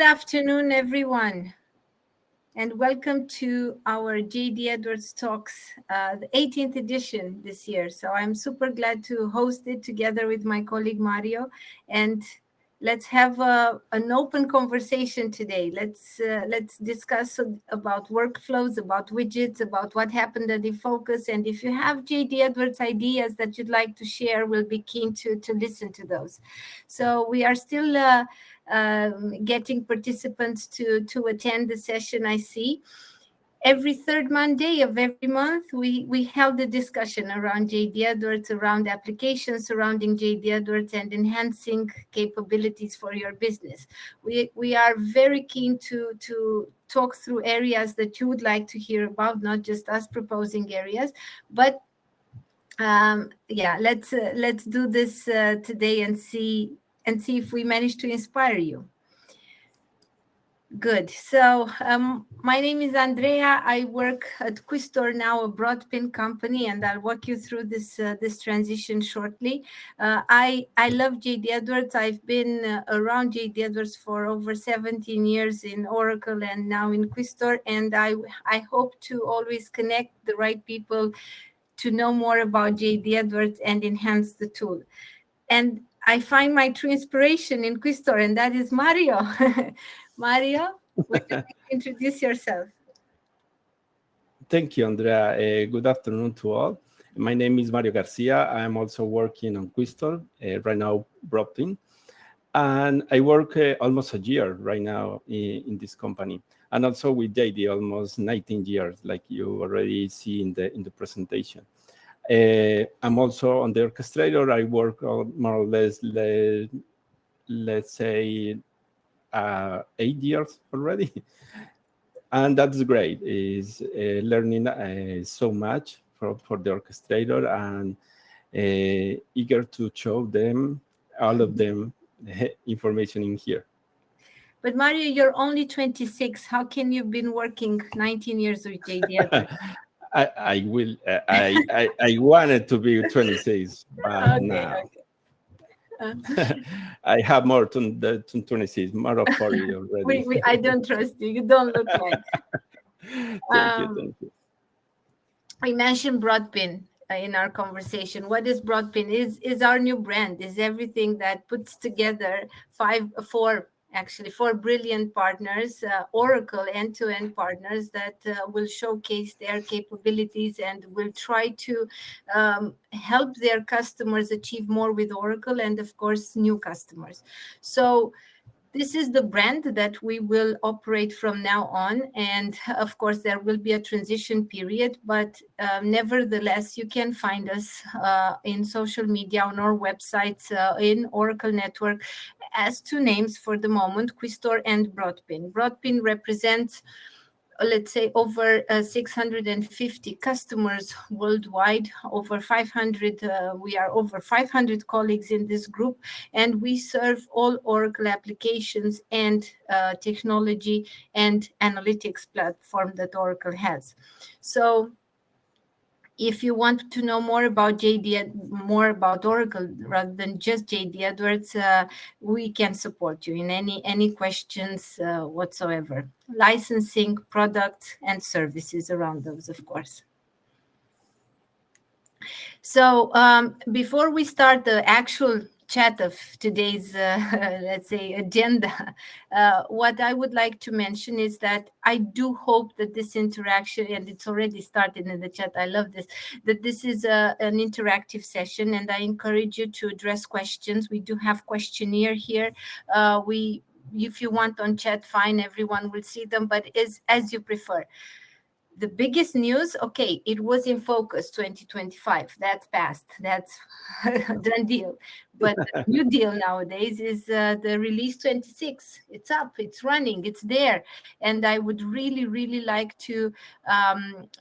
afternoon, everyone, and welcome to our JD Edwards Talks, the 18th edition this year. So I'm super glad to host it together with my colleague Mario, and let's have an open conversation today. Let's discuss about workflows, about widgets, about what happened at INFOCUS, and if you have JD Edwards ideas that you'd like to share, we'll be keen to listen to those. So we are still getting participants to attend the session. I see every third Monday of every month we held a discussion around JD Edwards, around applications surrounding JD Edwards and enhancing capabilities for your business. We are very keen to talk through areas that you would like to hear about, not just us proposing areas, but let's do this today and see if we manage to inspire you. Good. So my name is Andrea. I work at Quistor now, a Broadpin company, and I'll walk you through this transition shortly. I love JD Edwards. I've been around JD Edwards for over 17 years in Oracle and now in Quistor, and I hope to always connect the right people to know more about JD Edwards and enhance the tool. And I find my true inspiration in Quistor, and that is Mario. Mario, would you like to introduce yourself? Thank you, Andrea. Good afternoon to all. My name is Mario Garcia. I'm also working on Quistor, right now Broadpin. And I work almost a year right now in this company. And also with JD, almost 19 years, like you already see in the presentation. I'm also on the orchestrator. I work on more or less, let's say, 8 years already. And that's great. Is learning so much for the orchestrator and eager to show them, all of them, information in here. But Mario, you're only 26. How can you've been working 19 years with JD? I wanted to be 26, but okay, now. Okay. I have more than 26, more of 40 already. I don't trust you. You don't look like. Thank you. I mentioned Broadpin in our conversation. What is Broadpin? Is our new brand. Is everything that puts together four brilliant partners, Oracle end-to-end partners that will showcase their capabilities and will try to help their customers achieve more with Oracle and, of course, new customers. So this is the brand that we will operate from now on. And of course, there will be a transition period, but nevertheless, you can find us in social media, on our websites, in Oracle Network, as two names for the moment, Quistor and Broadpin. Broadpin represents, let's say, over 650 customers worldwide, over 500. We are over 500 colleagues in this group, and we serve all Oracle applications and technology and analytics platform that Oracle has. So if you want to know more about more about Oracle rather than just JD Edwards, we can support you in any questions whatsoever. Licensing, products, and services around those, of course. So before we start the actual chat of today's, let's say, agenda, what I would like to mention is that I do hope that this interaction, and it's already started in the chat, I love this, that this is an interactive session, and I encourage you to address questions. We do have questionnaire here. If you want on chat, fine, everyone will see them, but as you prefer. The biggest news, okay, it was INFOCUS 2025. That's passed. That's a done deal. But the new deal nowadays is the release 26. It's up, it's running, it's there. And I would really, really like to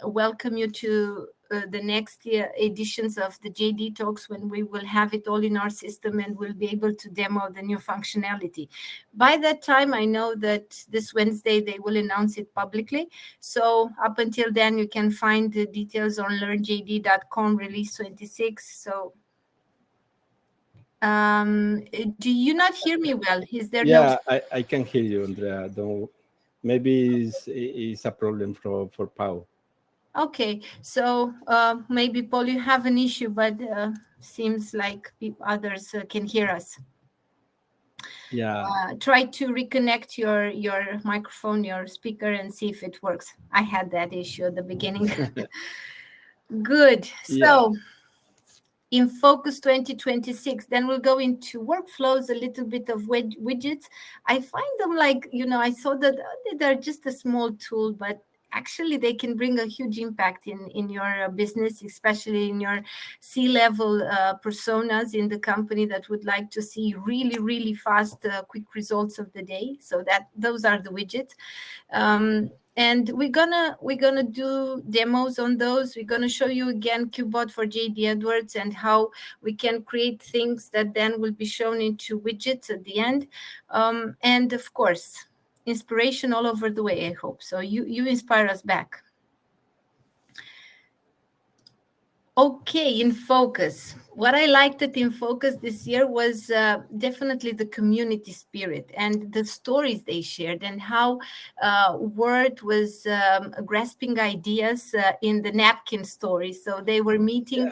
welcome you to the next year editions of the JD Talks, when we will have it all in our system and we'll be able to demo the new functionality. By that time, I know that this Wednesday they will announce it publicly. So up until then, you can find the details on learnjd.com release 26. So Do you not hear me well? Is there no? Yeah, I can hear you, Andrea. Don't. Maybe it's a problem for Pau. Okay, so maybe Paul, you have an issue, but seems like others can hear us. Yeah. Try to reconnect your microphone, your speaker, and see if it works. I had that issue at the beginning. Good. Yeah. So in Focus 2026, then we'll go into workflows, a little bit of widgets. I find them like, I saw that they're just a small tool, but actually they can bring a huge impact in your business, especially in your C-level personas in the company that would like to see really, really fast, quick results of the day. So those are the widgets. And we're gonna do demos on those. We're gonna show you again QBot for JD Edwards and how we can create things that then will be shown into widgets at the end. And of course, inspiration all over the way, I hope. So you inspire us back. Okay, INFOCUS. What I liked at INFOCUS this year was definitely the community spirit and the stories they shared and how Word was grasping ideas in the napkin story. So they were meeting,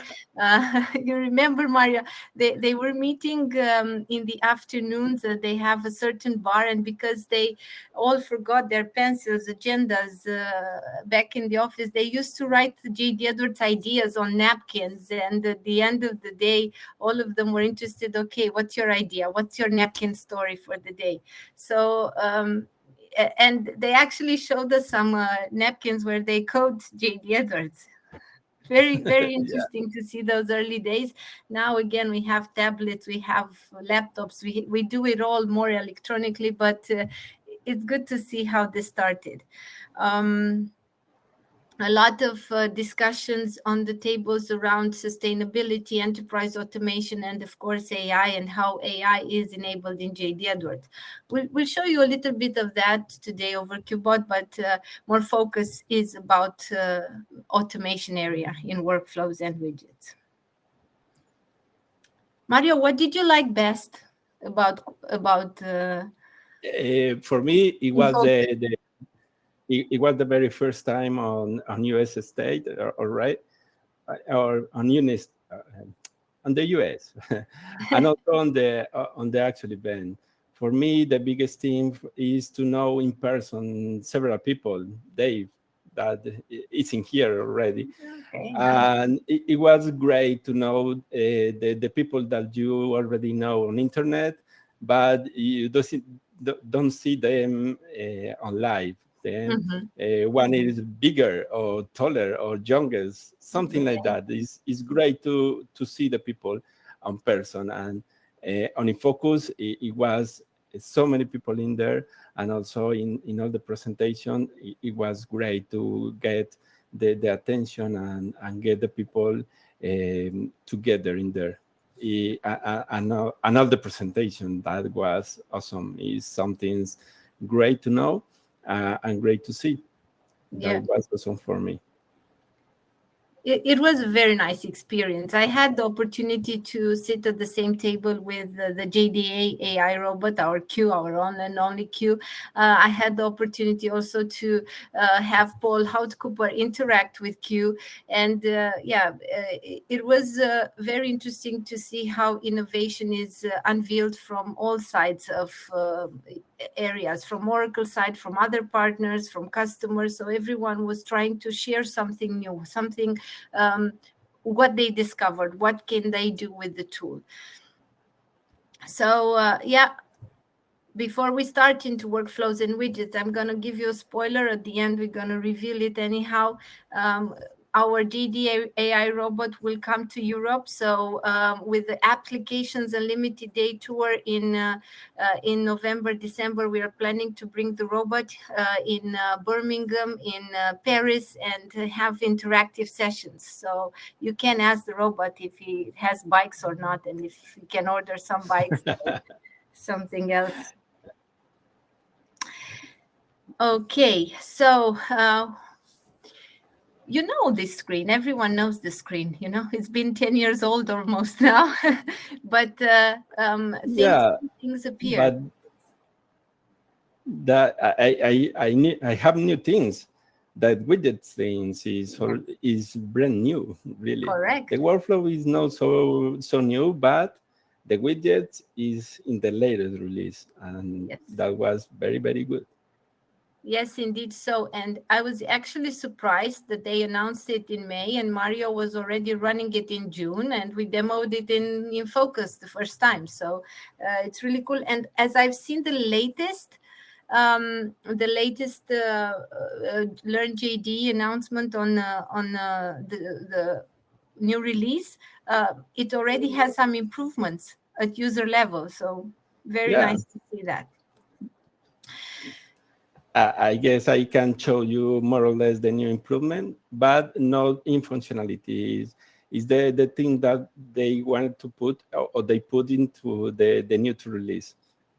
you remember, Maria, they were meeting in the afternoons. They have a certain bar, and because they all forgot their pencils, agendas back in the office, they used to write J.D. Edwards ideas on napkins, and at the end of the day all of them were interested. Okay, what's your idea? What's your napkin story for the day? So and they actually showed us some napkins where they code J.D. Edwards. Very, very interesting to see those early days. Now again, we have tablets, we have laptops, we do it all more electronically, but it's good to see how this started. A lot of discussions on the tables around sustainability, enterprise automation, and of course AI, and how AI is enabled in JD Edwards. We'll show you a little bit of that today over QBot, but more focus is about automation area in workflows and widgets. Mario, what did you like best about For me, it was InFocus? it was the very first time on US state, or right, or on US, on the US, and also on the actual event. For me, the biggest thing is to know in person several people. Dave, that is in here already. Okay, And it was great to know the people that you already know on internet, but you don't see them on live. Then one is bigger or taller or younger, something like that. It's great to see the people on person. And on InFocus, it was so many people in there, and also in all the presentation, it was great to get the attention and get the people together in there. And all the presentation, that was awesome. Is something great to know and great to see. yeah. That was awesome for me. It was a very nice experience. I had the opportunity to sit at the same table with the JDA AI robot, our Q, our one and only Q. I had the opportunity also to have Paul Houtcooper interact with Q. And it was very interesting to see how innovation is unveiled from all sides of areas, from Oracle side, from other partners, from customers. So everyone was trying to share something new, something what they discovered, what can they do with the tool. So before we start into workflows and widgets, I'm going to give you a spoiler. At the end, we're going to reveal it anyhow. Our JD AI robot will come to Europe. So with the applications and limited day tour in November, December, we are planning to bring the robot in Birmingham, in Paris, and have interactive sessions. So you can ask the robot if he has bikes or not, and if he can order some bikes or something else. Okay, so You know this screen. Everyone knows the screen. You know, it's been 10 years old almost now, but Yeah, things appear. but that I have new things. That widgets things Yeah, is brand new, really. The correct. workflow is not so new, but the widgets is in the latest release, and Yes. that was very good. Yes, indeed. So, and I was actually surprised that they announced it in May, and Mario was already running it in June, and we demoed it in Focus the first time. So, it's really cool. And as I've seen the latest Learn JD announcement on the new release, it already has some improvements at user level. So, very Yeah, nice to see that. I guess I can show you more or less the new improvement, but not in functionality. Is the thing that they wanted to put or they put into the new to release.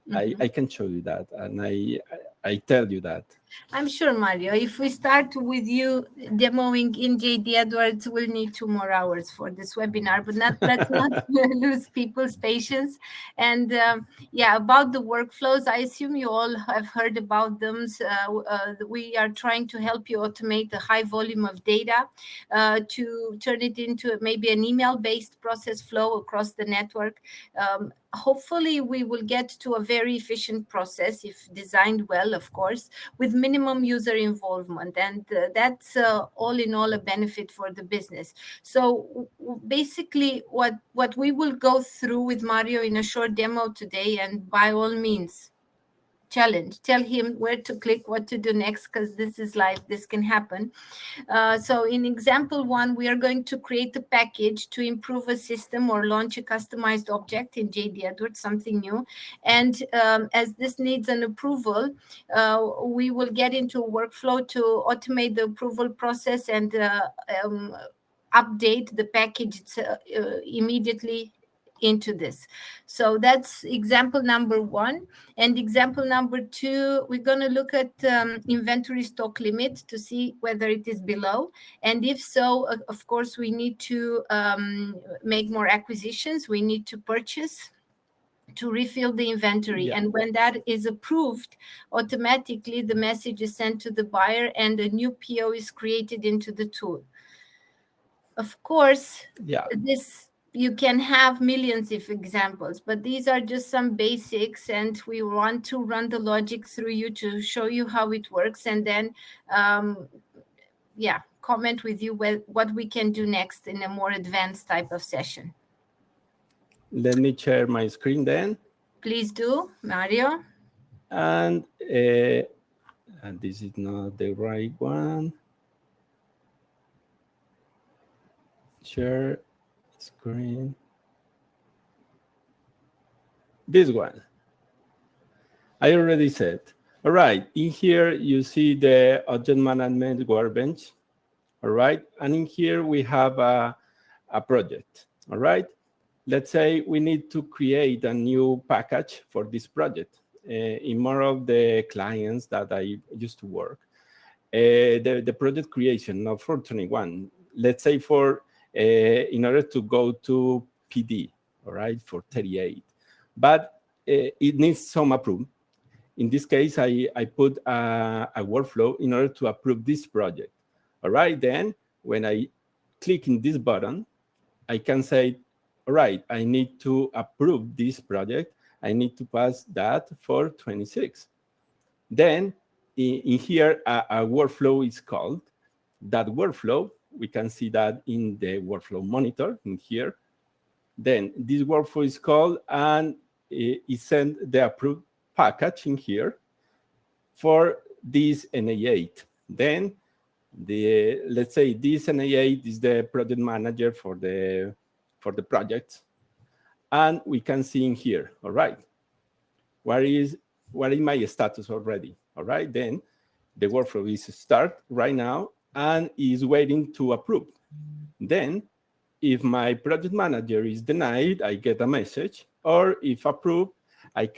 Mhm. I can show you that, and I tell you that. I'm sure, Mario. If we start with you demoing in JD Edwards, we'll need 2 more hours for this webinar. But let's not lose people's patience. And yeah, about the workflows, I assume you all have heard about them. We are trying to help you automate a high volume of data to turn it into maybe an email-based process flow across the network. Hopefully, we will get to a very efficient process if designed well, of course, with minimum user involvement, and that's all in all a benefit for the business. So basically what we will go through with Mario in a short demo today, and by all means challenge, tell him where to click, what to do next, because this is live, this can happen. So in example one, we are going to create a package to improve a system or launch a customized object in JD Edwards, something new. And as this needs an approval, we will get into a workflow to automate the approval process and update the package immediately into this. So that's example number one. And example number two, we're going to look at inventory stock limit to see whether it is below. And if so, of course, we need to make more acquisitions. We need to purchase to refill the inventory. Yeah, And when that is approved, automatically the message is sent to the buyer and a new PO is created into the tool. Of course, yeah. this you can have millions of examples, but these are just some basics, and we want to run the logic through you to show you how it works, and then yeah, comment with you what we can do next in a more advanced type of session. Let me share my screen then. Please do, Mario. And this is not the right one. Share screen. This one. I already said. All right, in here you see the object management workbench. All right, and in here we have a project. All right, let's say we need to create a new package for this project. In more of the clients that I used to work, the project creation, not for 21, let's say for in order to go to PD, all right, for 38, but it needs some approval. In this case, I put a workflow in order to approve this project. All right, then when I click in this button, I can say, all right, I need to approve this project. I need to pass that for 26. Then in here, a workflow is called. That workflow, we can see that in the workflow monitor in here. Then this workflow is called, and it sends the approved package in here for this NA8. Then let's say this NA8 is the project manager for the project, and we can see in here. All right, what is my status already? All right, then the workflow is start right now and is waiting to approve. Then if my project manager is denied, I get a message, or if approved, I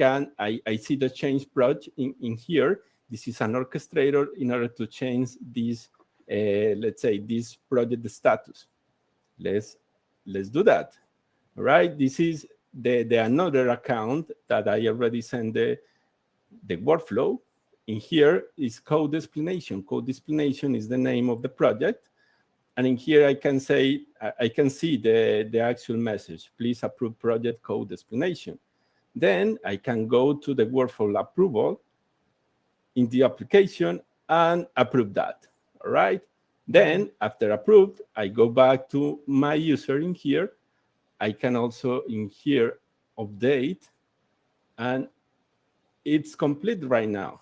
see the change project in here. This is an orchestrator in order to change this let's say, this project status. Let's do that. All right, this is the another account that I already sent the workflow. In here is code explanation. Code explanation is the name of the project. And in here, I can say, I can see the actual message. Please approve project code explanation. Then I can go to the workflow approval in the application and approve that. All right. Then after approved, I go back to my user in here. I can also in here update, and it's complete right now.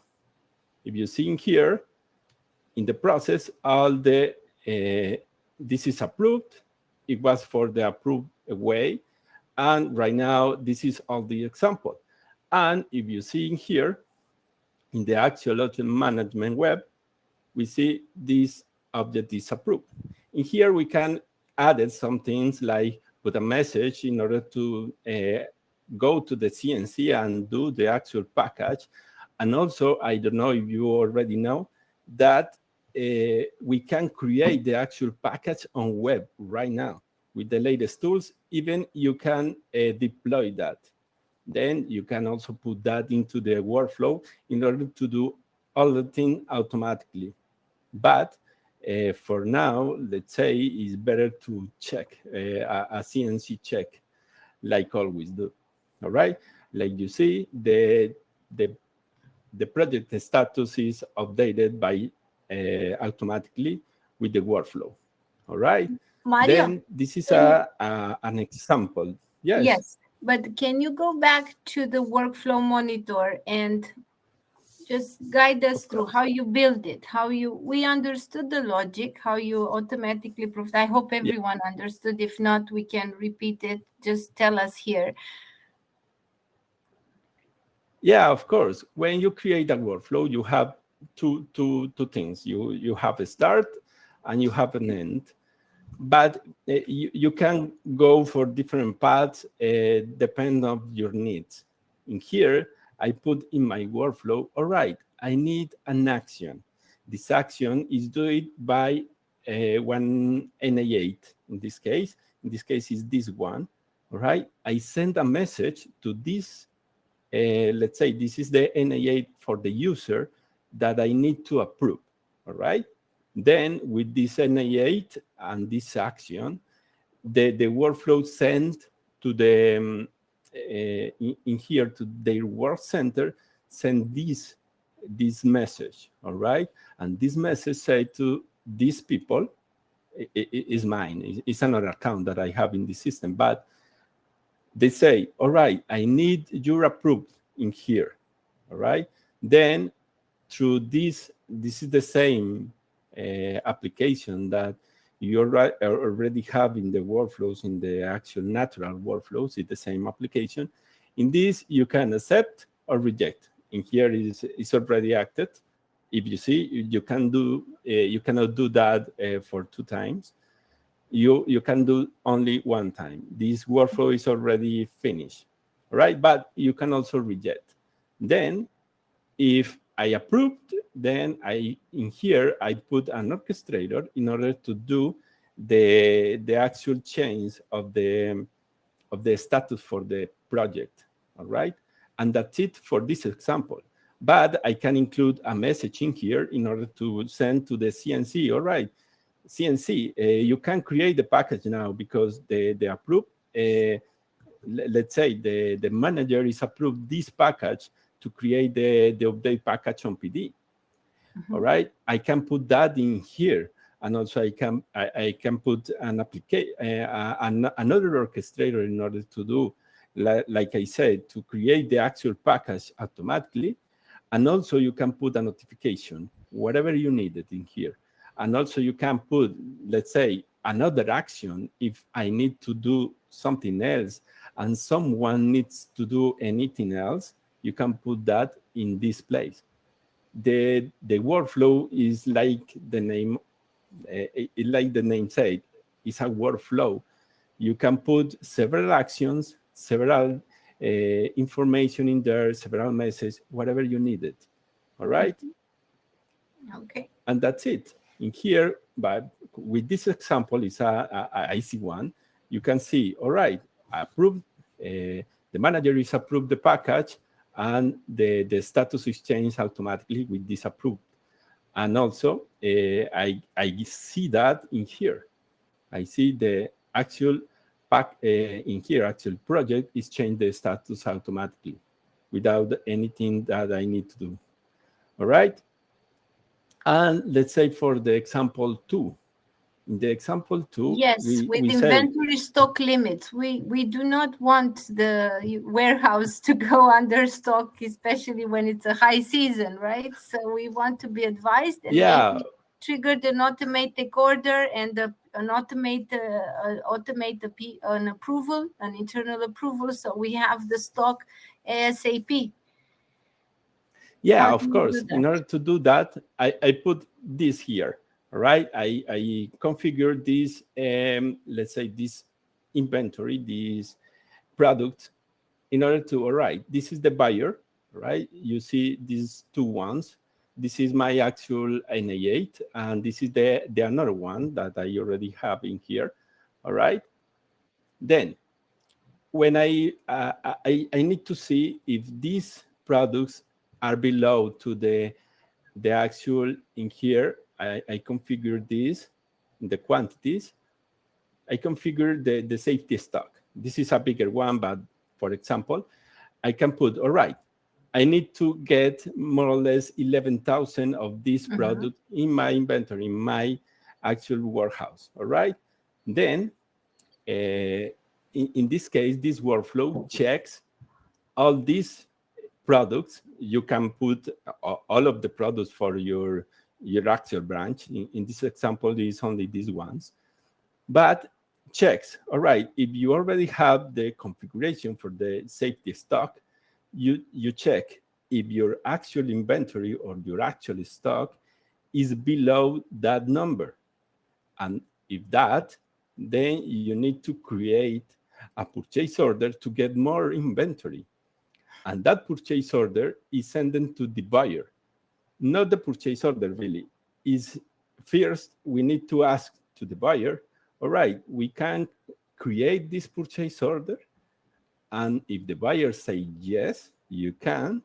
If you see in here, in the process, all the, this is approved. It was for the approved way. And right now, this is all the example. And if you see in here, in the actual object management web, we see this object is approved. In here, we can add some things like put a message in order to go to the CNC and do the actual package. And also, I don't know if you already know that we can create the actual package on web right now with the latest tools. Even you can deploy that. Then you can also put that into the workflow in order to do all the things automatically. But for now, let's say it's better to check a CNC check, like always do. All right, like you see, the project status is updated by automatically with the workflow. All right. Mario, then this is an example. Yes. Yes, but can you go back to the workflow monitor and just guide us through how you build it, we understood the logic, how you automatically provide. I hope everyone understood. If not, we can repeat it. Just tell us here. Yeah, of course. When you create a workflow, you have two things. You have a start and you have an end. But you can go for different paths depending on your needs. In here, I put in my workflow, all right, I need an action. This action is done by one NA8 in this case. In this case, is this one, all right? I send a message to this, let's say this is the NA8 for the user that I need to approve, all right? Then with this NA8 and this action, the workflow sent to the, in here to their work center, send this message, all right? And this message say to these people, is mine, it's another account that I have in the system, but they say, all right, I need your approved in here, all right? Then through this is the same application that you already have in the workflows, in the actual natural workflows. It's the same application. In this, you can accept or reject. In here, it's already acted. If you see, you can do, you cannot do that for 2 times. You can do only 1 time. This workflow is already finished, right? But you can also reject. Then, if I approved, then in here I put an orchestrator in order to do the actual change of the status for the project. All right, and that's it for this example. But I can include a message in here in order to send to the CNC. All right, CNC, you can create the package now because the approved. Let's say the manager is approved this package to create the update package on PD. All right, I can put that in here, and also I can put an application, another orchestrator in order to do, like I said, to create the actual package automatically, and also you can put a notification, whatever you needed in here, and also you can put, let's say, another action if I need to do something else, and someone needs to do anything else. You can put that in this place. The workflow is like the name, like the name said, it's a workflow. You can put several actions, several information in there, several messages, whatever you needed. All right. Okay. And that's it. in here, but with this example, it's a easy one. You can see, all right, approved, the manager is approved the package, and the status is changed automatically with this approved. And also, I see that in here. I see the actual pack in here, actual project is changed the status automatically without anything that I need to do. All right. And let's say for the example 2. In the example 2, yes, with we inventory say, stock limits, we do not want the warehouse to go under stock, especially when it's a high season, right? So we want to be advised and maybe triggered an automatic order and an an approval, an internal approval, so we have the stock ASAP. Yeah, of course. In order to do that, I put this here. All right, I configure this, let's say this inventory, this product, in order to, all right, this is the buyer, right? You see these two ones. This is my actual NA8, and this is the another one that I already have in here. All right. Then, when I need to see if these products are below to the actual in here. I configure this, the quantities. I configure the safety stock. This is a bigger one, but for example, I can put, all right, I need to get more or less 11,000 of this product in my inventory, in my actual warehouse, all right? Then, in this case, this workflow checks all these products. You can put all of the products for your actual branch. In this example, it's only these ones. But checks, all right, if you already have the configuration for the safety stock, you check if your actual inventory or your actual stock is below that number. And if that, then you need to create a purchase order to get more inventory. And that purchase order is sent to the buyer, not the purchase order really. Is first, we need to ask to the buyer, all right, we can create this purchase order. And if the buyer say yes, you can,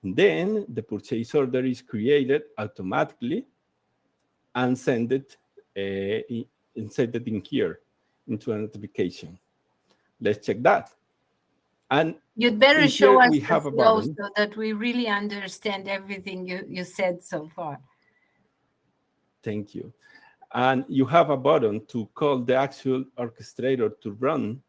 then the purchase order is created automatically and send it in here into a notification. Let's check that. And you'd better show us we have the flow so that we really understand everything you said so far. Thank you. And you have a button to call the actual orchestrator to run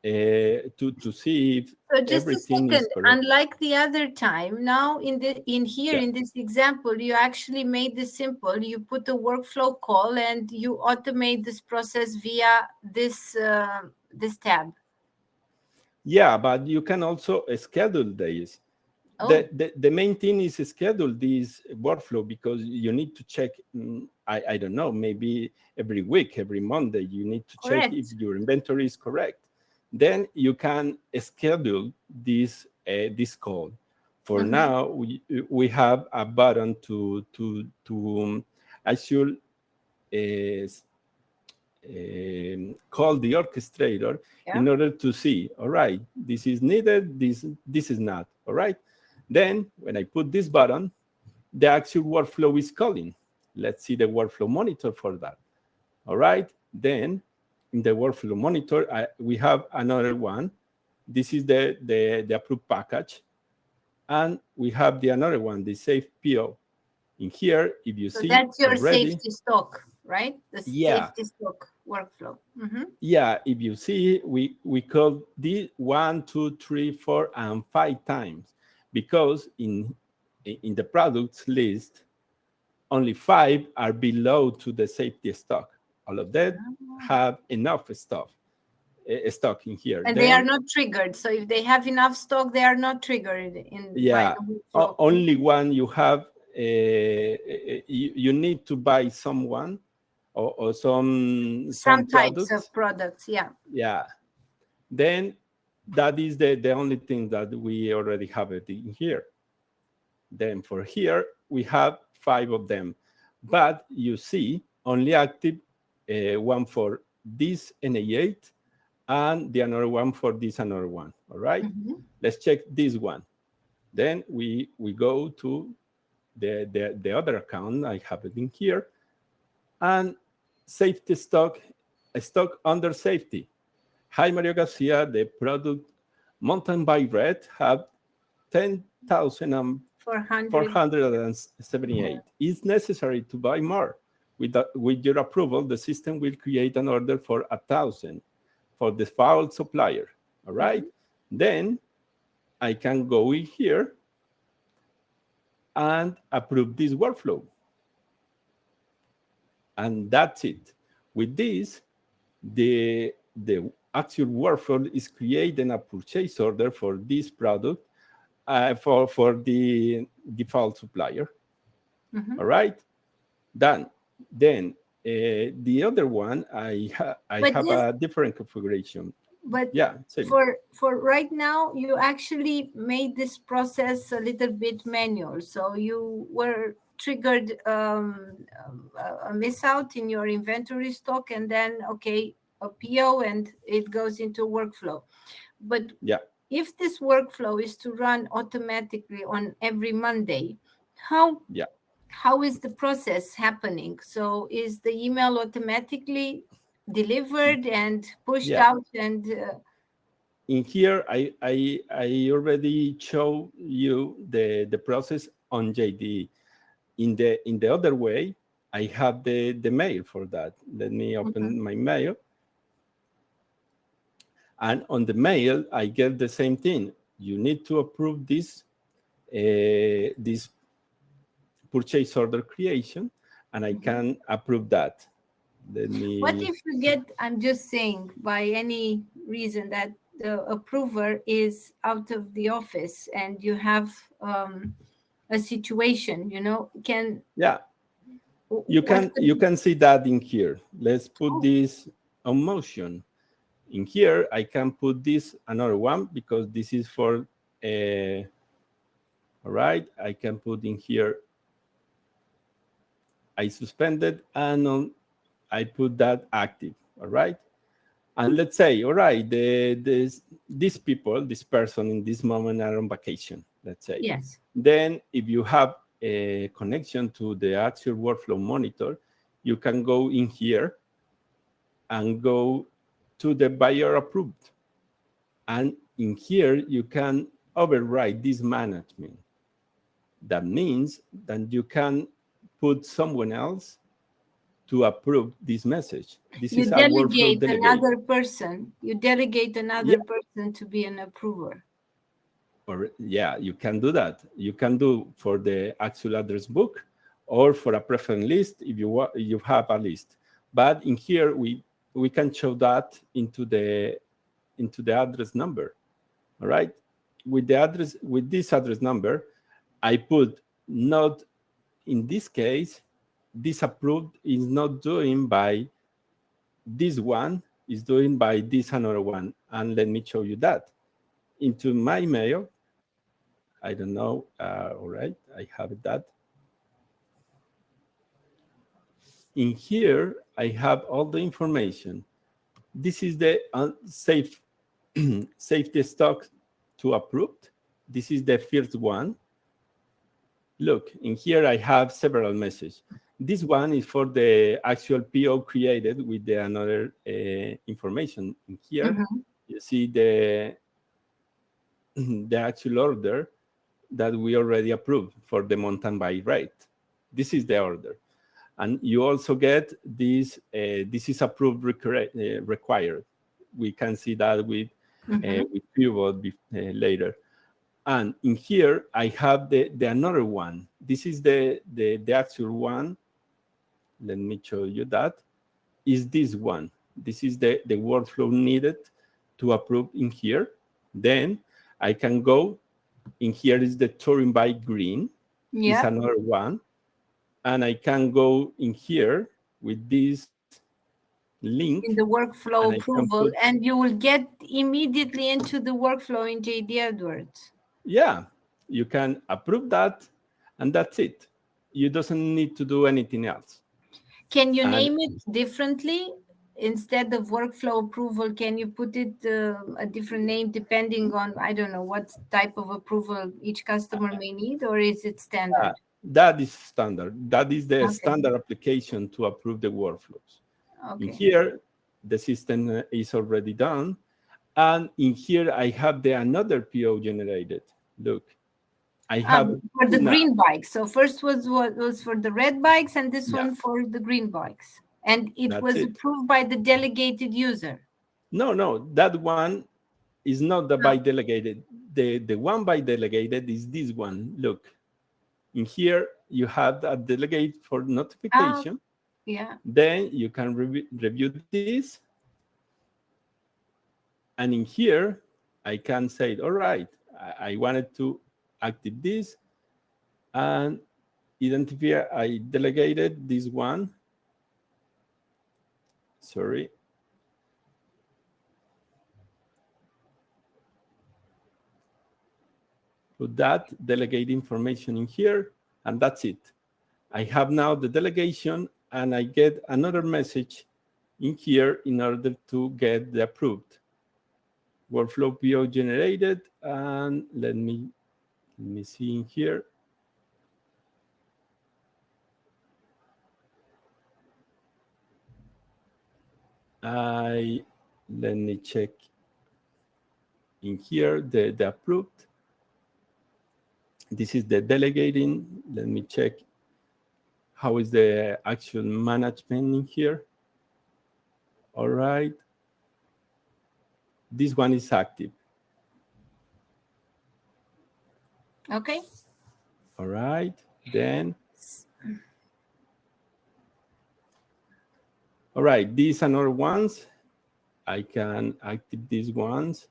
to see if everything is correct. Unlike the other time, now in this example, you actually made this simple. You put a workflow call and you automate this process via this tab. Yeah, but you can also schedule days. Oh. The main thing is schedule this workflow because you need to check, I don't know, maybe every week, every Monday, you need to check if your inventory is correct. Then you can schedule this call. For now, we have a button to actually call the orchestrator in order to see, all right, this is needed, this is not, all right? Then when I put this button, the actual workflow is calling. Let's see the workflow monitor for that. All right, then in the workflow monitor, we have another one. This is the approved package. And we have the another one, the safe PO. In here, if you see that's your safety stock, right? The safety stock workflow. Yeah, if you see, we call this 1, 2, 3, 4, and 5 times because in the products list, only 5 are below to the safety stock. All of that have enough stock in here. And they are not triggered. So if they have enough stock, they are not triggered. Only one you have, you need to buy someone or some types of products, yeah. Then that is the only thing that we already have it in here. Then for here we have 5 of them. but you see only active one for this NA8 and the another one for this another one. All right? Let's check this one. Then we go to the other account. I have it in here. And safety stock under safety. Hi, Mario Garcia. The product mountain bike red have 10,478. It's necessary to buy more. With your approval, the system will create an order for 1,000 for the foul supplier. All right? Then I can go in here and approve this workflow. And that's it. With this, the actual workflow is creating a purchase order for this product for the default supplier. All right? Done. Then the other one, I have a different configuration. But yeah, for right now, you actually made this process a little bit manual. So you were triggered a miss out in your inventory stock, and then a PO, and it goes into workflow. But if this workflow is to run automatically on every Monday, how is the process happening? So is the email automatically delivered and pushed out? And in here, I already show you the process on JDE. In the other way, I have the mail for that. Let me open my mail. And on the mail, I get the same thing. You need to approve this purchase order creation, and I can approve that. What if you get, I'm just saying, by any reason that the approver is out of the office and you have a situation, you can see that in here. Let's put this on motion. In here, I can put this another one because this is for all right. I can put in here I suspended and I put that active. All right. And let's say, all right, this person in this moment are on vacation, let's say. Yes. Then if you have a connection to the actual workflow monitor, you can go in here and go to the buyer approved. And in here, you can override this management. That means that you can put someone else to approve this message. This is a workflow delegate. Another person. You delegate another person to be an approver. Or you can do that. You can do for the actual address book or for a preference list if you have a list. But in here we can show that into the address number. All right. With this address number, I put not in this case. This approved is not doing by this one, is doing by this another one. And let me show you that. Into my mail, I don't know, all right, I have that. In here, I have all the information. This is the safety stock to approved. This is the first one. Look, in here I have several messages. This one is for the actual PO created with the another information. In here, you see the actual order that we already approved for the mountain bike ride. This is the order. And you also get this, this is approved required. We can see that with pivot later. And in here, I have the another one. This is the actual one. Let me show you that. Is this one. This is the workflow needed to approve in here. Then I can go, in here is the touring bike green. It's another one. And I can go in here with this link. In the workflow approval, and you will get immediately into the workflow in JD Edwards. Yeah, you can approve that, and that's it. you doesn't need to do anything else. Can you And name it differently? Instead of workflow approval, can you put it a different name depending on, I don't know, what type of approval each customer may need, or is it standard? that is standard. That is the Okay. standard application to approve the workflows. In Okay. here, the system is already done. And in here, I have the another PO generated. Look, I have For the now. green bikes. So first was what was for the red bikes, and this Yeah. one for the green bikes. And it That's was it. approved by the delegated user. No, that one is not the No. by delegated. The one by delegated is this one. Look, in here, you have a delegate for notification. Yeah. Then you can review this. And in here, I can say, all right, I wanted to active this and identify, I delegated this one. Sorry. Put that delegate information in here, and that's it. I have now the delegation, and I get another message in here in order to get the approved workflow PO generated. And let me see in here. Let me check in here the approved. This is the delegating. Let me check how is the actual management in here. All right. This one is active. Okay. All right. Then, all right, these another ones. I can active these ones.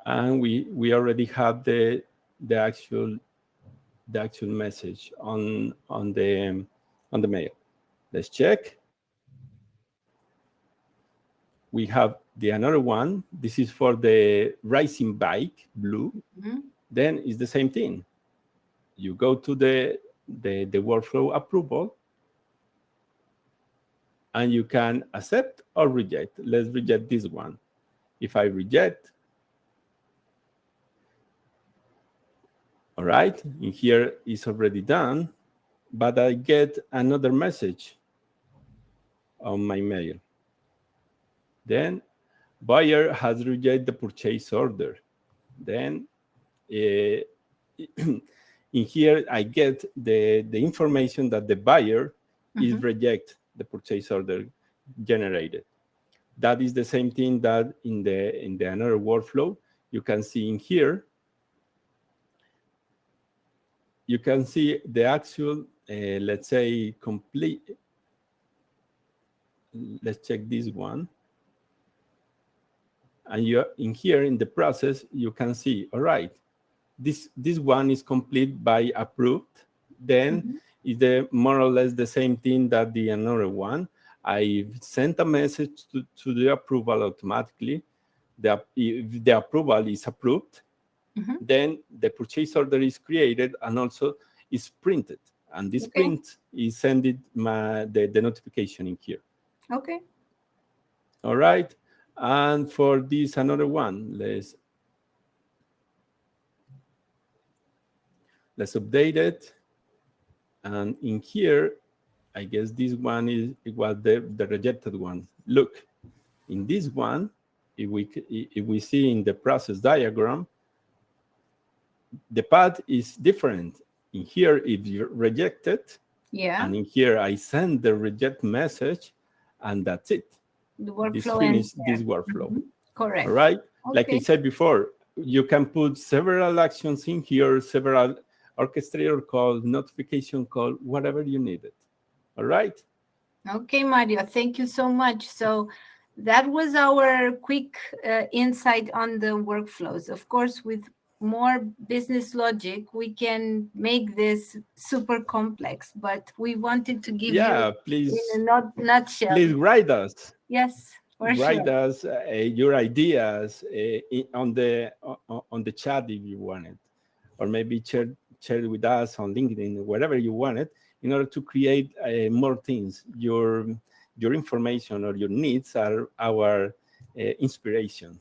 And we already have the actual message on the mail. Let's check. We have the another one. This is for the racing bike, blue. Mm-hmm. Then it's the same thing. You go to the workflow approval, and you can accept or reject. Let's reject this one. If I reject, all right, in here is already done, but I get another message on my mail. Then buyer has rejected the purchase order. Then in here, I get the information that the buyer is reject the purchase order generated. That is the same thing that in the another workflow. You can see in here, you can see the actual, let's say, complete. Let's check this one. And you in here in the process, you can see, all right, this one is complete by approved. Then is the more or less the same thing that the another one. I sent a message to the approval automatically. If the approval is approved, then the purchase order is created and also is printed. And this print is sending the notification in here. Okay. All right. And for this another one, let's update it. And in here, I guess this one was the rejected one. Look, in this one, if we see in the process diagram, the path is different. In here, if you reject it, and in here, I send the reject message, and that's it. The workflow this finished this workflow. Correct. All right. Okay. Like I said before, you can put several actions in here, several orchestrator call, notification call, whatever you need it. All right. Okay, Mario, thank you so much. So that was our quick insight on the workflows. Of course, with more business logic, we can make this super complex, but we wanted to give you please, in a nutshell. Please write us. Yes, for write sure. us your ideas on the chat if you want it, or maybe share it with us on LinkedIn, wherever you want it, in order to create more things. Your information or your needs are our inspiration.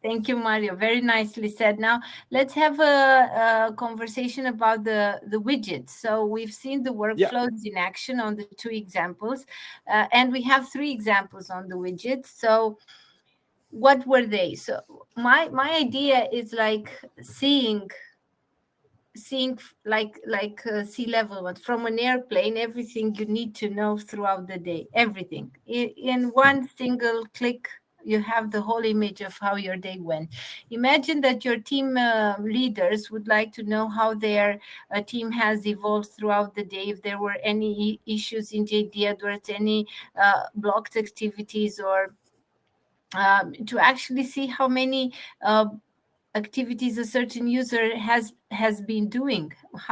Thank you, Mario. Very nicely said. Now, let's have a conversation about the widgets. So we've seen the workflows in action on the 2 examples, and we have 3 examples on the widgets. So what were they? So my idea is like seeing like sea level, but from an airplane, everything you need to know throughout the day, everything in one single click. You have the whole image of how your day went. Imagine that your team leaders would like to know how their team has evolved throughout the day, if there were any issues in JD AdWords, any blocked activities, or to actually see how many activities a certain user has been doing.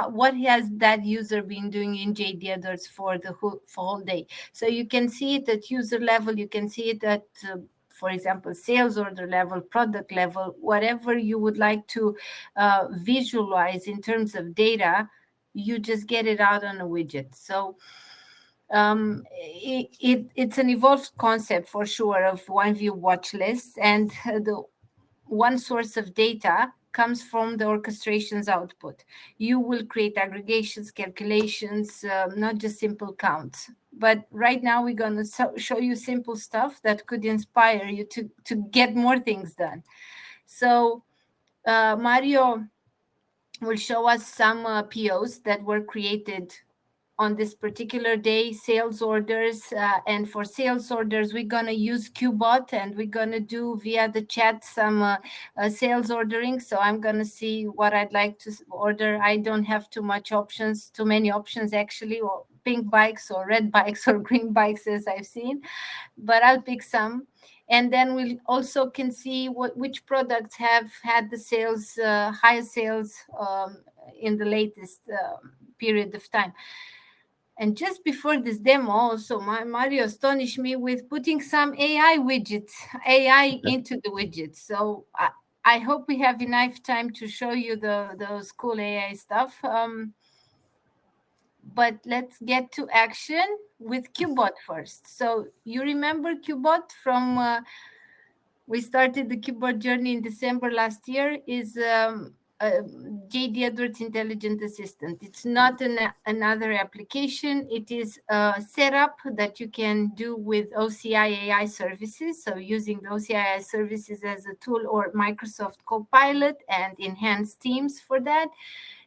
What has that user been doing in JD AdWords for the whole day? So you can see it at user level, you can see it at for example, sales order level, product level, whatever you would like to visualize in terms of data, you just get it out on a widget. So it's an evolved concept for sure of one view watch lists, and the one source of data comes from the orchestration's output. You will create aggregations, calculations, not just simple counts. But right now we're going to show you simple stuff that could inspire you to get more things done. So Mario will show us some POs that were created on this particular day, sales orders. And for sales orders, we're going to use QBot, and we're going to do via the chat some sales ordering. So I'm going to see what I'd like to order. I don't have too many options actually, or pink bikes or red bikes or green bikes as I've seen, but I'll pick some. And then we also can see which products have had the sales, highest sales in the latest period of time. And just before this demo, also Mario astonished me with putting some AI into the widgets. So I hope we have enough time to show you those cool AI stuff. But let's get to action with QBot first. So you remember QBot from we started the QBot journey in December last year. Is JD AdWords Intelligent Assistant. It's not another application. It is a setup that you can do with OCI AI services. So using the OCI AI services as a tool, or Microsoft Copilot and enhanced Teams for that.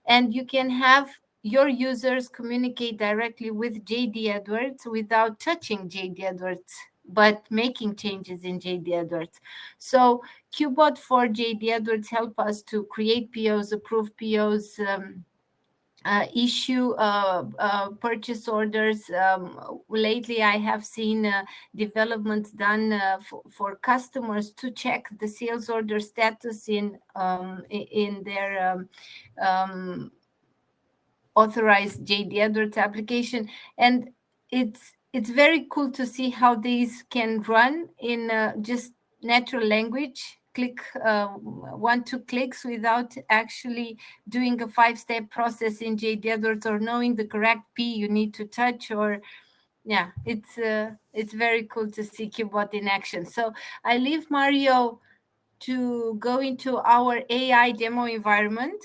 And you can have your users communicate directly with JD AdWords without touching JD AdWords, but making changes in JD AdWords. So QBot for JD AdWords help us to create POs, approve POs, issue purchase orders. Lately, I have seen developments done for customers to check the sales order status in their authorized JD AdWords application, and it's very cool to see how these can run in just natural language. Click 1-2 clicks without actually doing a 5-step process in JD AdWords or knowing the correct P you need to touch. Or yeah, it's very cool to see QBot in action. So I leave Mario to go into our AI demo environment.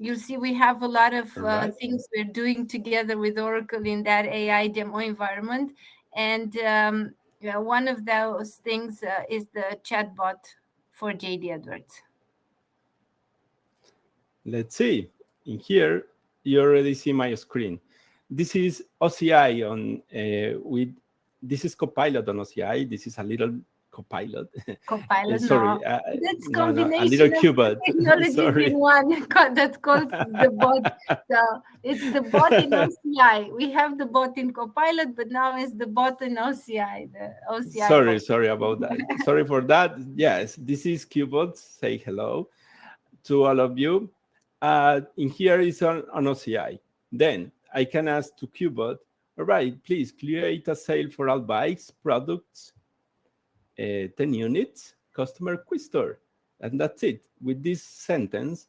You'll see we have a lot of things we're doing together with Oracle in that AI demo environment. And one of those things is the chatbot for JD AdWords. Let's see. In here, you already see my screen. This is OCI on this is Copilot on OCI. This is a little Copilot. Sorry, that's combination a little QBot. Technologies in one. That's called the bot. So it's the bot in OCI. We have the bot in Copilot, but now it's the bot in OCI. The OCI. Sorry about that. Sorry for that. Yes, this is QBot. Say hello to all of you. In here is on OCI. Then I can ask to QBot, all right, please create a sale for all bikes, products, 10 units, customer quiz store. And that's it. With this sentence,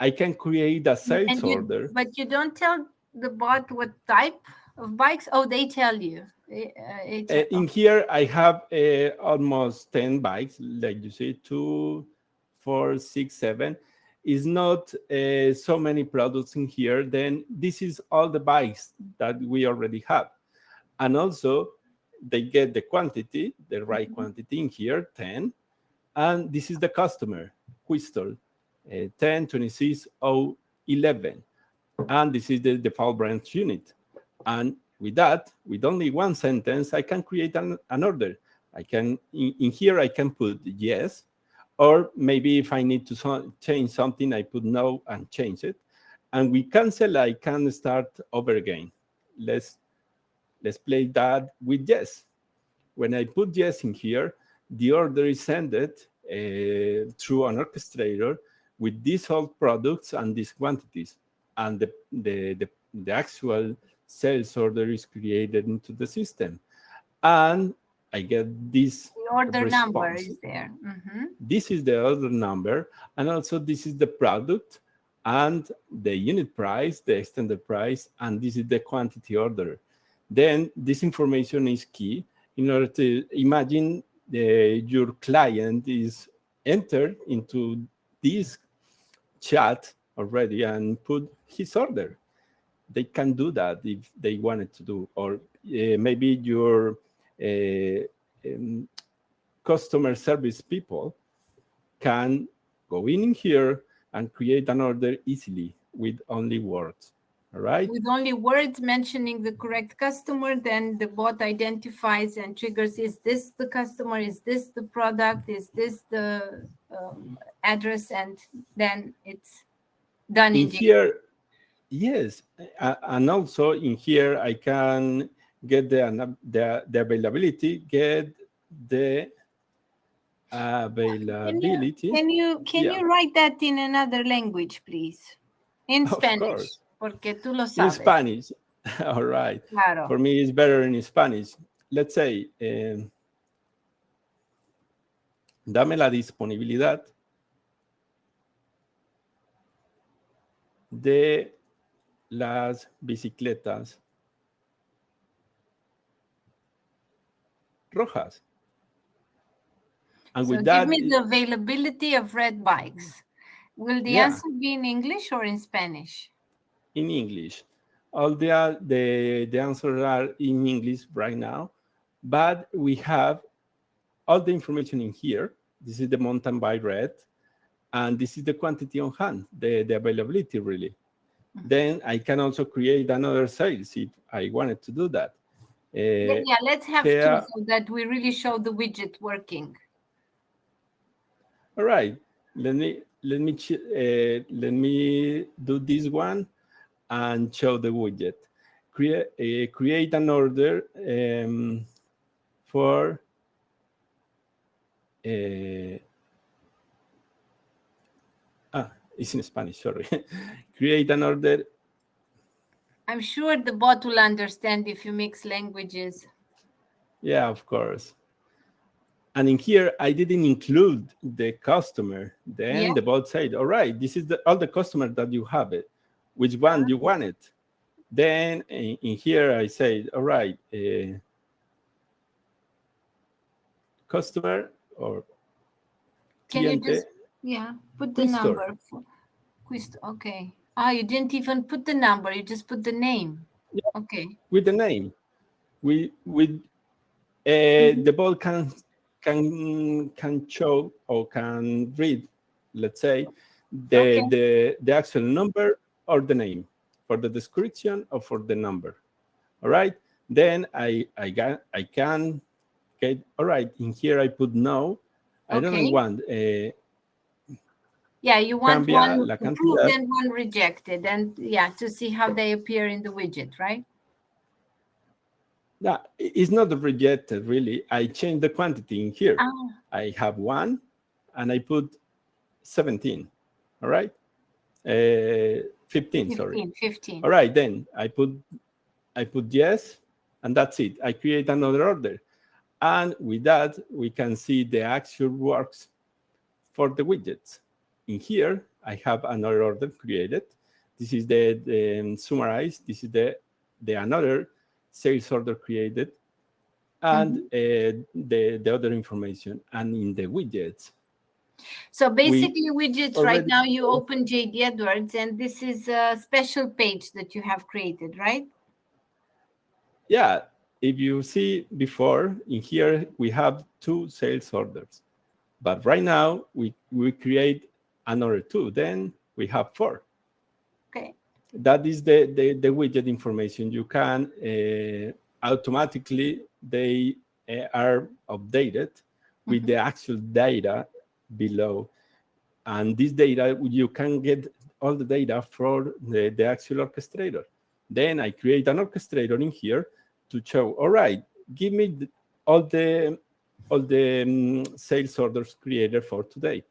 I can create a sales And order. but you don't tell the bot what type of bikes? Oh, they tell you. In here, I have almost 10 bikes, like you see, 2, 4, 6, 7. Is not so many products in here. Then this is all the bikes that we already have. And also, they get the quantity, the right quantity in here, 10. And this is the customer, Crystal, 10, 26, 0, 11. And this is the default branch unit. And with that, with only one sentence, I can create an order. I can, in here, I can put yes, or maybe if I need to change something, I put no and change it. And with cancel, I can start over again. Let's play that with yes. When I put yes in here, the order is sent through an orchestrator with these all products and these quantities. And the actual sales order is created into the system. And I get this the order response. number is there. This is the order number. And also this is the product and the unit price, the extended price, and this is the quantity order. Then this information is key in order to imagine your client is entered into this chat already and put his order. They can do that if they wanted to do, or maybe your customer service people can go in here and create an order easily with only words. All right. With only words mentioning the correct customer, then the bot identifies and triggers, is this the customer? Is this the product? Is this the address? And then it's done in here. Yes. And also in here, I can get the availability, get the availability. Can you write that in another language, please? In Spanish. Of course. Porque tú lo sabes. In Spanish. All right. Claro. For me, it's better in Spanish. Let's say, dame la disponibilidad de las bicicletas rojas. And so with that, give me the availability of red bikes. Will the answer be in English or in Spanish? In English. All the answers are in English right now, but we have all the information in here. This is the mountain bike red, and this is the quantity on hand, the availability really. Then I can also create another sales if I wanted to do that. Yeah, let's have two so that we really show the widget working. All right, let me do this one and show the widget. Create an order for it's in Spanish, sorry. Create an order. I'm sure the bot will understand if you mix languages. Yeah, of course. And in here, I didn't include the customer. Then the bot said, all right, this is all the customers that you have it. Which one you want it? Then in here, I said, all right, customer or Can cliente. you just, put the number. Okay. You didn't even put the number. You just put the name. Yeah. Okay. With the name. The bot can show or can read, let's say, the actual number or the name for the description or for the number. All right. Then I can get, all right, in here I put no. I don't want you want one approved and one rejected, and to see how they appear in the widget, right? No, it's not rejected, really. I changed the quantity in here. I have 1, and I put 17, all right? 15, sorry. 15. All right, then I put yes, and that's it. I create another order. And with that, we can see the actual works for the widgets. In here, I have another order created. This is the summarized. This is the another sales order created, and the other information. And in the widgets, so basically, Widgets, right already, now you open JD Edwards, and this is a special page that you have created, right? yeah. If you see before, in here, we have 2 sales orders. But right now, we create another 2. Then we have 4. Okay. That is the widget information. You can automatically, they are updated with the actual data below. And this data, you can get all the data for the actual orchestrator. Then I create an orchestrator in here to show, all right, give me all the sales orders created for today.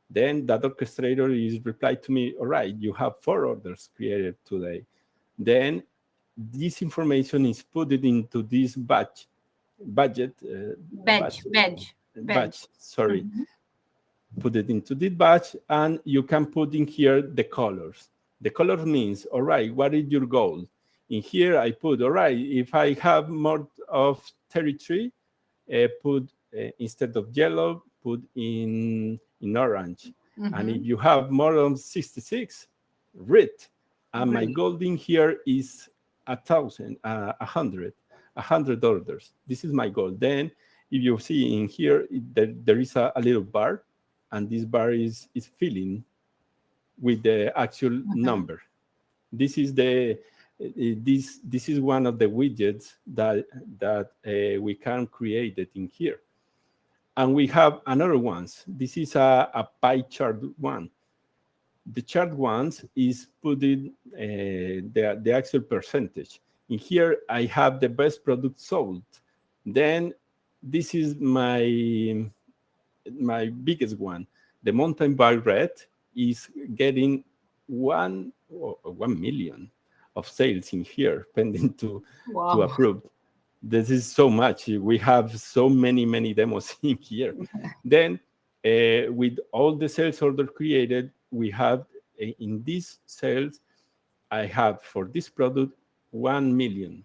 Then that orchestrator is replied to me, all right, you have 4 orders created today. Then this information is put into this badge, sorry. Put it into this batch, and you can put in here the colors. The color means, all right, what is your goal? In here, I put, all right, if I have more of territory, put instead of yellow, put in orange. And if you have more than 66, red. And my goal in here is 100 orders. This is my goal. Then, if you see in here, there is a little bar, and this bar is filling with the actual number. This is this is one of the widgets that we can create it in here. And we have another ones. This is a pie chart one. The chart ones is putting the actual percentage. In here, I have the best product sold. Then this is my biggest one. The mountain bike red is getting 1 million of sales in here, pending to approve. This is so much. We have so many demos in here. Then with all the sales order created, we have in these sales, I have for this product 1 million.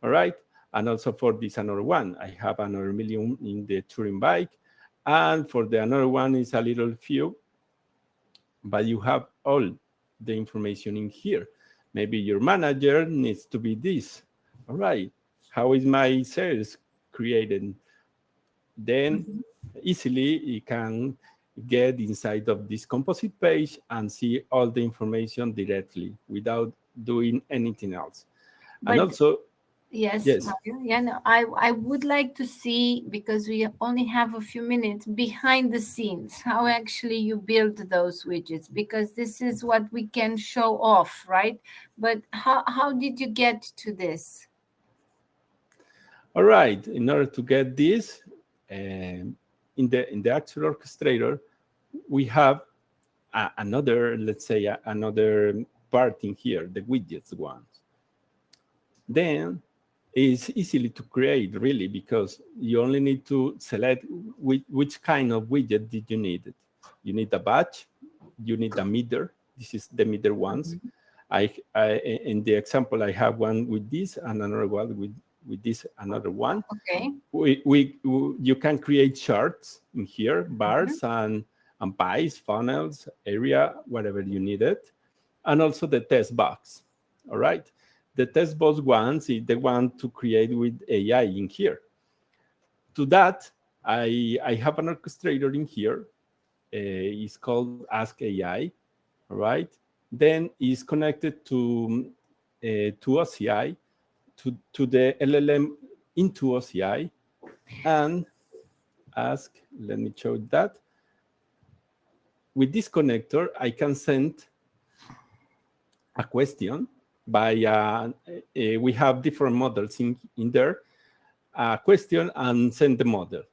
All right. And also for this another one, I have another million in the touring bike. And for the another one is a little few, but you have all the information in here. Maybe your manager needs to be this. All right. How is my sales created? Then easily you can get inside of this composite page and see all the information directly without doing anything else. And also, yes. Mario. Yeah, no, I would like to see, because we only have a few minutes, behind the scenes, how actually you build those widgets, because this is what we can show off, right? But how did you get to this? All right, in order to get this, in the actual orchestrator, we have another, let's say, another part in here, the widgets ones. Then it's easily to create, really, because you only need to select which kind of widget did you need. You need a batch, you need a meter. This is the meter ones. In the example, I have one with this and another one with this another one. Okay. You can create charts in here, bars and pies, funnels, area, whatever you need it, and also the test box. All right. The test box ones is the one to create with AI in here. To that, I have an orchestrator in here. It's called Ask AI. All right. Then it's connected to OCI, to the LLM into OCI, and ask, let me show that. With this connector, I can send a question by, we have different models in there, a question and send the model.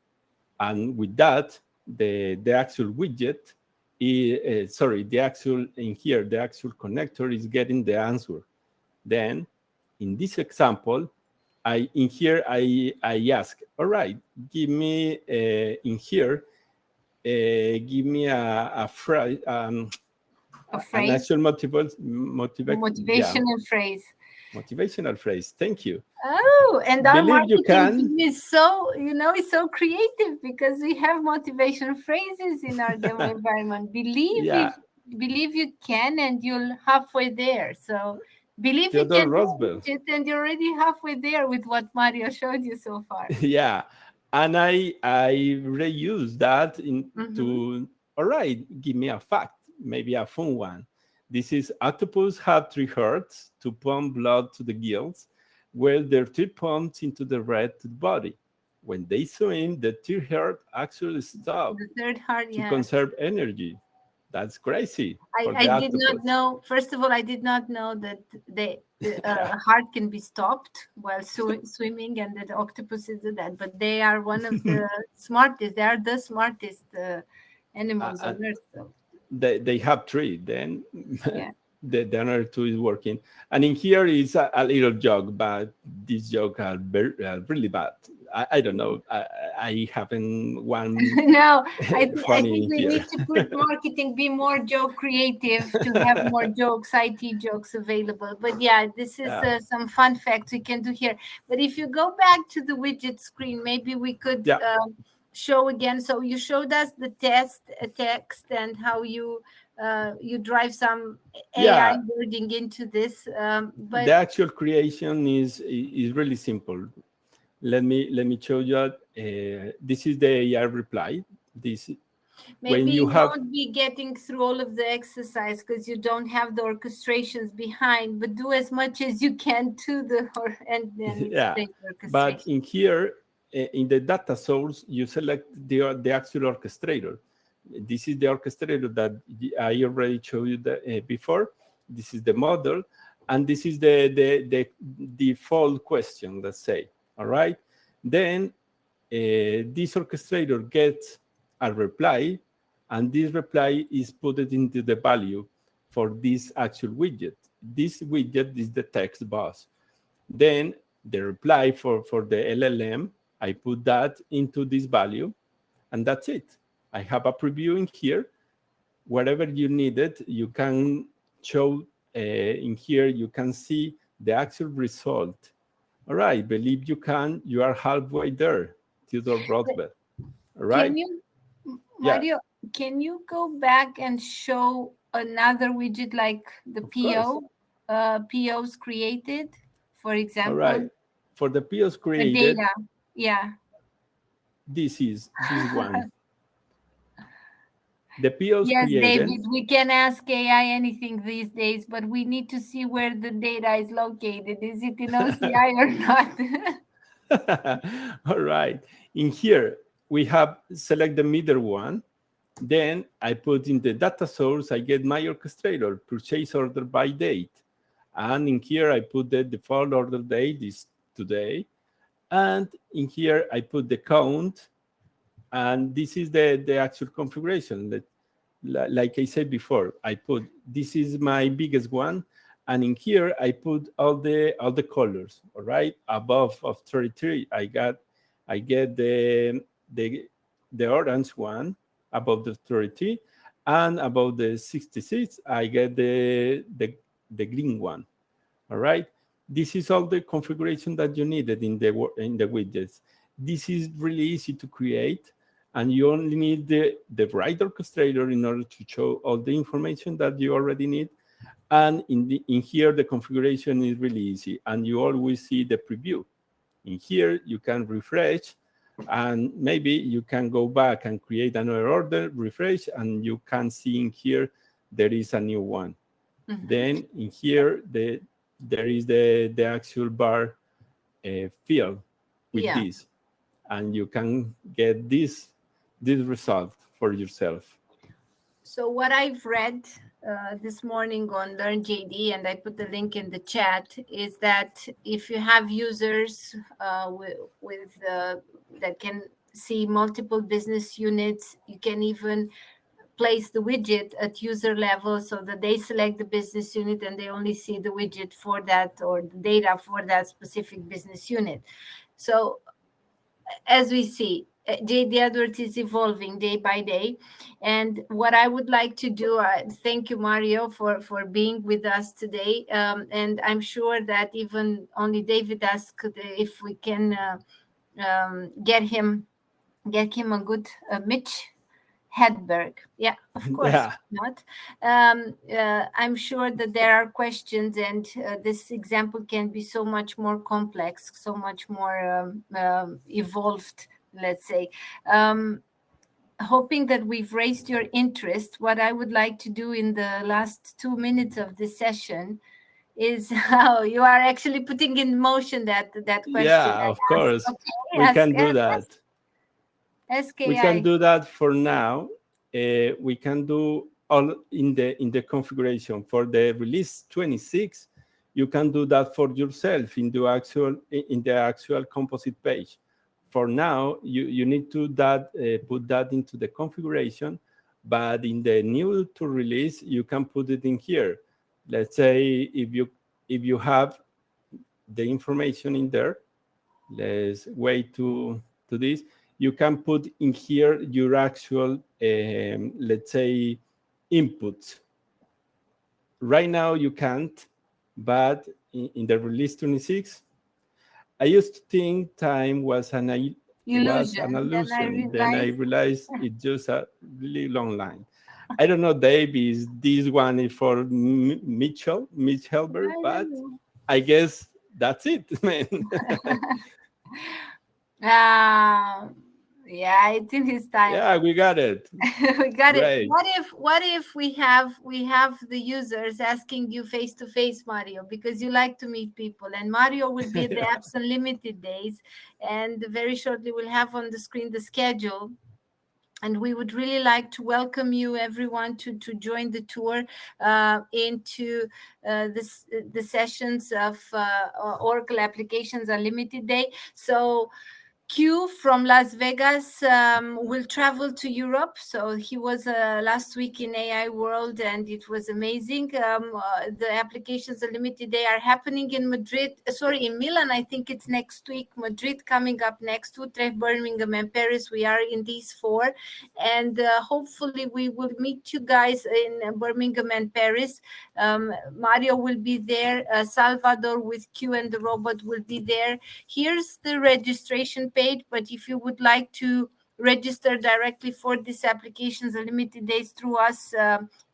And with that, the actual widget, the actual in here, the actual connector is getting the answer. Then in this example, I ask, all right, give me in here, give me a phrase, A An phrase? actual Motivational phrase. motivational phrase. Thank you. Oh, and our Believe you marketing can. team is so, is so creative because we have motivation phrases in our demo environment. Yeah, Believe you can, and you're halfway there. So believe you Theodore can do Roosevelt. it, and you're already halfway there with what Mario showed you so far. Yeah, and I reuse that into, all right, give me a fact, maybe a fun one. This is octopus have 3 hearts to pump blood to the gills, where their teeth pumps into the red to the body. When they swim, the 3 heart actually stop The third heart, to yeah. conserve energy. That's crazy for I the did not octopus. know. First of all, I did not know that the heart can be stopped while swimming, and that octopuses do that. But they are one of the smartest. They are the smartest animals on And Earth. So they have 3. Then yeah, the other 2 is working. And in here is a little joke, but these jokes are really bad. I don't know. I haven't one no, I funny think in we here. need to put marketing, be more joke creative to have more jokes, IT jokes available. But yeah, this is Yeah. some fun facts we can do here. But if you go back to the widget screen, maybe we could Yeah. show again. So you showed us the text and how you drive some AI Yeah. wording into this. The But actual creation is really simple. Let me show you. This is the AI reply. This when maybe you you have won't be getting through all of the exercise because you don't have the orchestrations behind, but do as much as you can to and then yeah. explain the But orchestration. in here, in the data source, you select the actual orchestrator. This is the orchestrator that I already showed you before. This is the model, and this is the default question, let's say. All right. Then this orchestrator gets a reply, and this reply is put it into the value for this actual widget. This widget is the text box. Then the reply for the LLM, I put that into this value, and that's it. I have a preview in here. Whatever you needed, you can show in here, you can see the actual result. All right, believe you can, you are halfway there, Theodore Roosevelt. All right? Can you, Yeah, Mario, can you go back and show another widget like the of course. POs created, for All right. example, For the POs the created, data? Yeah. this is this one. The POs Yes, created. David, we can ask AI anything these days, but we need to see where the data is located. Is it in OCI or not? All right. In here, we have select the middle one. Then I put in the data source, I get my orchestrator, purchase order by date. And in here, I put the default order date is today. And in here, I put the count. And this is the actual configuration. That, like I said before, I put, this is my biggest one. And in here, I put all the colors, all right? Above of 33, I get the orange one above the 33, and above the 66, I get the green one, all right? This is all the configuration that you needed in the widgets. This is really easy to create, and you only need the right orchestrator in order to show all the information that you already need. And in here, the configuration is really easy, and you always see the preview. In here, you can refresh, and maybe you can go back and create another order, refresh, and you can see in here there is a new one. Then in here, there is the actual bar field with Yeah. this, and you can get this result for yourself. So what I've read this morning on Learn JD, and I put the link in the chat, is that if you have users that can see multiple business units, you can even place the widget at user level so that they select the business unit and they only see the widget for that or the data for that specific business unit. So as we see, JD Edwards is evolving day by day. And what I would like to do, thank you, Mario, for being with us today. And I'm sure that even only David asked if we can get him a good Mitch Hedberg. Yeah, of course. Yeah. Not. I'm sure that there are questions, and this example can be so much more complex, so much more evolved, let's say. Hoping that we've raised your interest, what I would like to do in the last 2 minutes of this session is how you are actually putting in motion that question. Yeah, of course. Okay, We can do that. SKI. We can do that for now. We can do all in the configuration for the release 26. You can do that for yourself in the actual composite page. For now, you need to put that into the configuration, but in the new to release, you can put it in here. Let's say if you have the information in there, let's wait to this. You can put in here your actual, let's say, inputs. Right now you can't, but in the release 26, I used to think time was an illusion. Then I realized it's just a really long line. I don't know, Dave, is this one is for Mitch Helber, but I guess that's it, man. Yeah, it's in his time. Yeah, we got it. We got Great. it. What if we have the users asking you face to face, Mario, because you like to meet people, and Mario will be at the Apps Unlimited days, and very shortly we'll have on the screen the schedule. And we would really like to welcome you, everyone, to join the tour into the sessions of Oracle Applications Unlimited Day. So Q from Las Vegas will travel to Europe. So he was last week in AI World, and it was amazing. The Applications Unlimited Day are happening in in Milan. I think it's next week. Madrid coming up next. Utrecht, Birmingham, and Paris. We are in these 4. And hopefully we will meet you guys in Birmingham and Paris. Mario will be there. Salvador with Q and the robot will be there. Here's the registration page, but if you would like to register directly for these Applications Unlimited Days through us,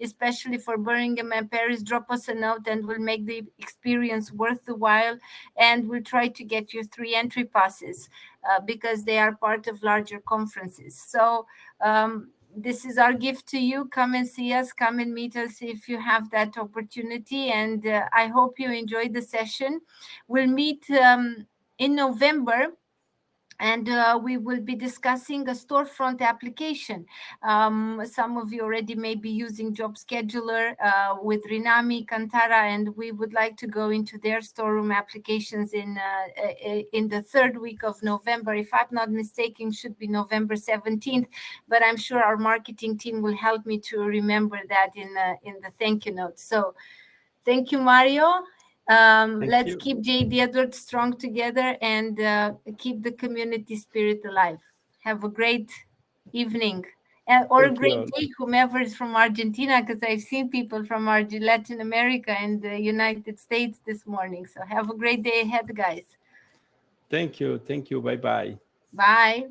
especially for Birmingham and Paris, drop us a note and we'll make the experience worth the while, and we'll try to get you 3 entry passes because they are part of larger conferences. So this is our gift to you. Come and see us, come and meet us if you have that opportunity, and I hope you enjoyed the session. We'll meet in November, and we will be discussing a storefront application. Some of you already may be using Job Scheduler with Rinami, Kantara, and we would like to go into their storeroom applications in the 3rd week of November. If I'm not mistaken, should be November 17th, but I'm sure our marketing team will help me to remember that in the thank you note. So thank you, Mario. Let's keep JD Edwards strong together and keep the community spirit alive. Have a great evening or a great day, whomever is from Argentina, because I've seen people from Latin America and the United States this morning. So have a great day ahead, guys. Thank you. Bye-bye. Bye.